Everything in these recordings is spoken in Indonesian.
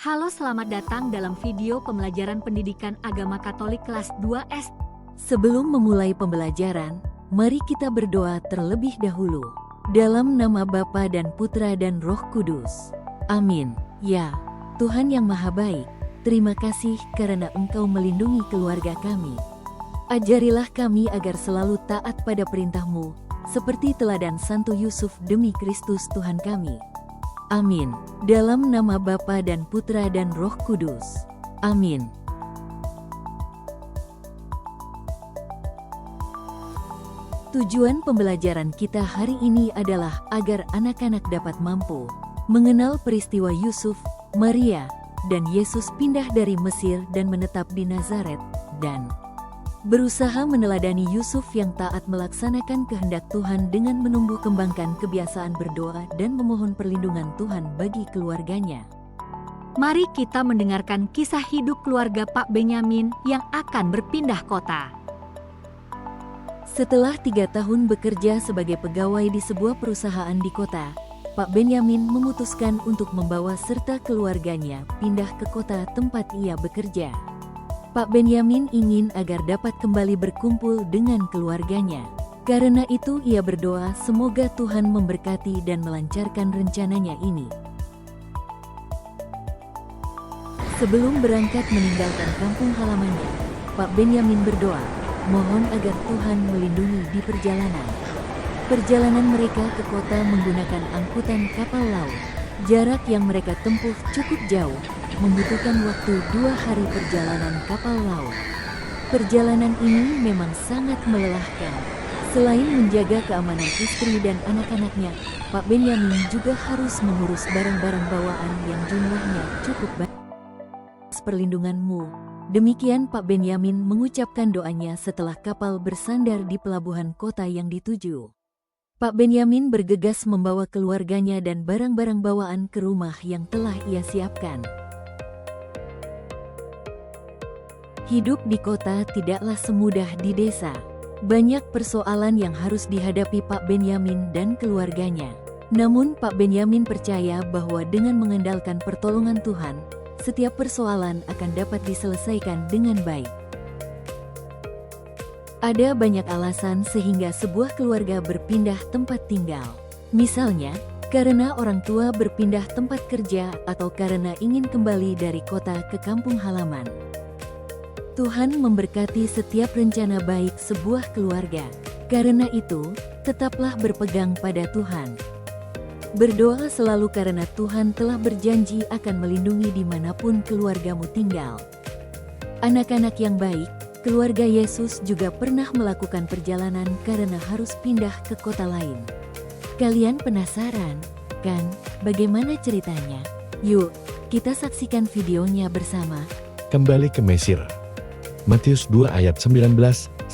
Halo, selamat datang dalam video pembelajaran pendidikan agama Katolik kelas 2S. Sebelum memulai pembelajaran, mari kita berdoa terlebih dahulu. Dalam nama Bapa dan Putra dan Roh Kudus. Amin. Ya, Tuhan yang Maha Baik, terima kasih karena Engkau melindungi keluarga kami. Ajarilah kami agar selalu taat pada perintah-Mu, seperti teladan Santo Yusuf demi Kristus Tuhan kami. Amin. Dalam nama Bapa dan Putra dan Roh Kudus. Amin. Tujuan pembelajaran kita hari ini adalah agar anak-anak dapat mampu mengenal peristiwa Yusuf, Maria, dan Yesus pindah dari Mesir dan menetap di Nazaret, dan berusaha meneladani Yusuf yang taat melaksanakan kehendak Tuhan dengan menumbuh kembangkan kebiasaan berdoa dan memohon perlindungan Tuhan bagi keluarganya. Mari kita mendengarkan kisah hidup keluarga Pak Benyamin yang akan berpindah kota. Setelah 3 tahun bekerja sebagai pegawai di sebuah perusahaan di kota, Pak Benyamin memutuskan untuk membawa serta keluarganya pindah ke kota tempat ia bekerja. Pak Benyamin ingin agar dapat kembali berkumpul dengan keluarganya. Karena itu ia berdoa semoga Tuhan memberkati dan melancarkan rencananya ini. Sebelum berangkat meninggalkan kampung halamannya, Pak Benyamin berdoa, mohon agar Tuhan melindungi di perjalanan. Perjalanan mereka ke kota menggunakan angkutan kapal laut. Jarak yang mereka tempuh cukup jauh, membutuhkan waktu 2 hari perjalanan kapal laut. Perjalanan ini memang sangat melelahkan. Selain menjaga keamanan istri dan anak-anaknya, Pak Benyamin juga harus mengurus barang-barang bawaan yang jumlahnya cukup banyak. Perlindungan-Mu. Demikian Pak Benyamin mengucapkan doanya setelah kapal bersandar di pelabuhan kota yang dituju. Pak Benyamin bergegas membawa keluarganya dan barang-barang bawaan ke rumah yang telah ia siapkan. Hidup di kota tidaklah semudah di desa. Banyak persoalan yang harus dihadapi Pak Benyamin dan keluarganya. Namun Pak Benyamin percaya bahwa dengan mengandalkan pertolongan Tuhan, setiap persoalan akan dapat diselesaikan dengan baik. Ada banyak alasan sehingga sebuah keluarga berpindah tempat tinggal. Misalnya, karena orang tua berpindah tempat kerja atau karena ingin kembali dari kota ke kampung halaman. Tuhan memberkati setiap rencana baik sebuah keluarga. Karena itu, tetaplah berpegang pada Tuhan. Berdoa selalu karena Tuhan telah berjanji akan melindungi dimanapun keluargamu tinggal. Anak-anak yang baik, keluarga Yesus juga pernah melakukan perjalanan karena harus pindah ke kota lain. Kalian penasaran, kan, bagaimana ceritanya? Yuk, kita saksikan videonya bersama. Kembali ke Mesir. Matius 2 ayat 19-23.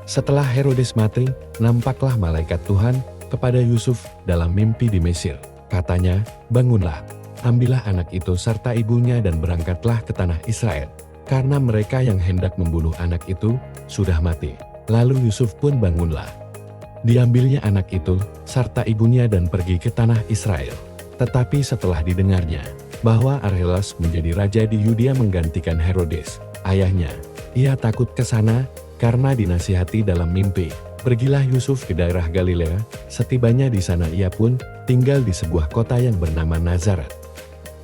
Setelah Herodes mati, nampaklah malaikat Tuhan kepada Yusuf dalam mimpi di Mesir. Katanya, bangunlah, ambillah anak itu serta ibunya dan berangkatlah ke tanah Israel. Karena mereka yang hendak membunuh anak itu, sudah mati. Lalu Yusuf pun bangunlah. Diambilnya anak itu, serta ibunya dan pergi ke tanah Israel. Tetapi setelah didengarnya, bahwa Arhelas menjadi raja di Yudea menggantikan Herodes, ayahnya, ia takut ke sana, karena dinasihati dalam mimpi. Pergilah Yusuf ke daerah Galilea, setibanya di sana ia pun tinggal di sebuah kota yang bernama Nazaret.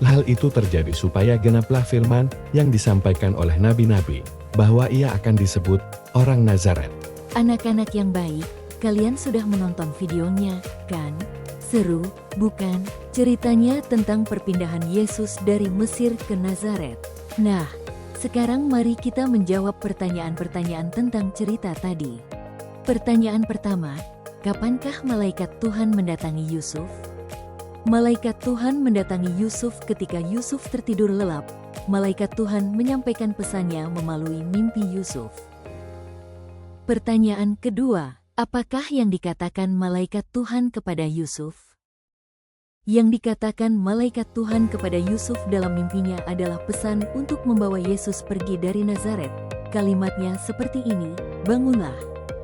Hal itu terjadi supaya genaplah firman yang disampaikan oleh nabi-nabi, bahwa ia akan disebut orang Nazaret. Anak-anak yang baik, kalian sudah menonton videonya, kan? Seru, bukan? Ceritanya tentang perpindahan Yesus dari Mesir ke Nazaret. Nah, sekarang mari kita menjawab pertanyaan-pertanyaan tentang cerita tadi. Pertanyaan pertama, kapankah malaikat Tuhan mendatangi Yusuf? Malaikat Tuhan mendatangi Yusuf ketika Yusuf tertidur lelap. Malaikat Tuhan menyampaikan pesannya melalui mimpi Yusuf. Pertanyaan kedua, apakah yang dikatakan malaikat Tuhan kepada Yusuf? Yang dikatakan malaikat Tuhan kepada Yusuf dalam mimpinya adalah pesan untuk membawa Yesus pergi dari Nazaret. Kalimatnya seperti ini, bangunlah.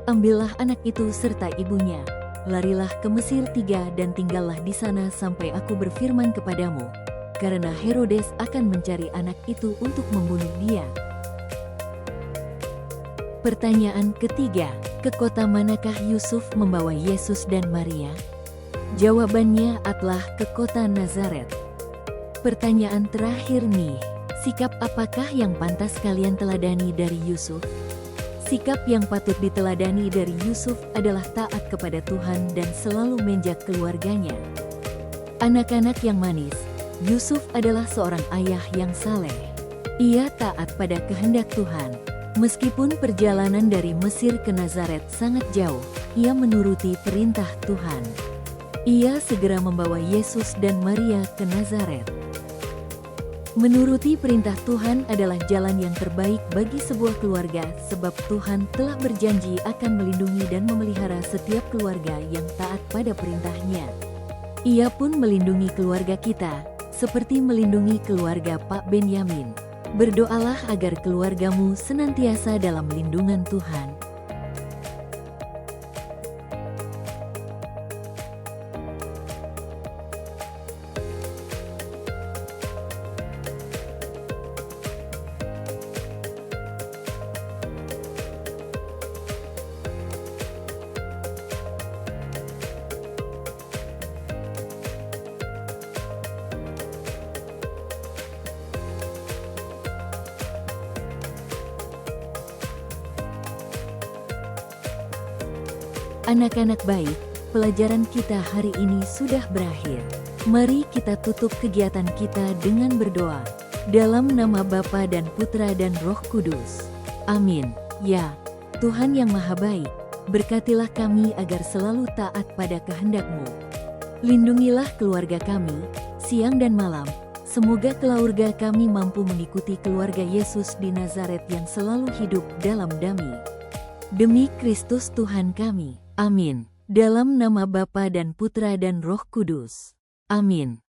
Ambillah anak itu serta ibunya, larilah ke Mesir 3 dan tinggallah di sana sampai aku berfirman kepadamu. karena Herodes akan mencari anak itu untuk membunuh dia. Pertanyaan ketiga, ke kota manakah Yusuf membawa Yesus dan Maria? Jawabannya adalah ke kota Nazaret. Pertanyaan terakhir nih, sikap apakah yang pantas kalian teladani dari Yusuf? Sikap yang patut diteladani dari Yusuf adalah taat kepada Tuhan dan selalu menjaga keluarganya. Anak-anak yang manis, Yusuf adalah seorang ayah yang saleh. Ia taat pada kehendak Tuhan. Meskipun perjalanan dari Mesir ke Nazaret sangat jauh, ia menuruti perintah Tuhan. Ia segera membawa Yesus dan Maria ke Nazaret. Menuruti perintah Tuhan adalah jalan yang terbaik bagi sebuah keluarga sebab Tuhan telah berjanji akan melindungi dan memelihara setiap keluarga yang taat pada perintahnya. Ia pun melindungi keluarga kita, seperti melindungi keluarga Pak Benyamin. Berdoalah agar keluargamu senantiasa dalam lindungan Tuhan. Anak-anak baik, pelajaran kita hari ini sudah berakhir. Mari kita tutup kegiatan kita dengan berdoa. Dalam nama Bapa dan Putra dan Roh Kudus. Amin. Ya, Tuhan yang Maha Baik, berkatilah kami agar selalu taat pada kehendak-Mu. Lindungilah keluarga kami, siang dan malam. Semoga keluarga kami mampu mengikuti keluarga Yesus di Nazaret yang selalu hidup dalam damai. Demi Kristus Tuhan kami. Amin. Dalam nama Bapa dan Putra dan Roh Kudus. Amin.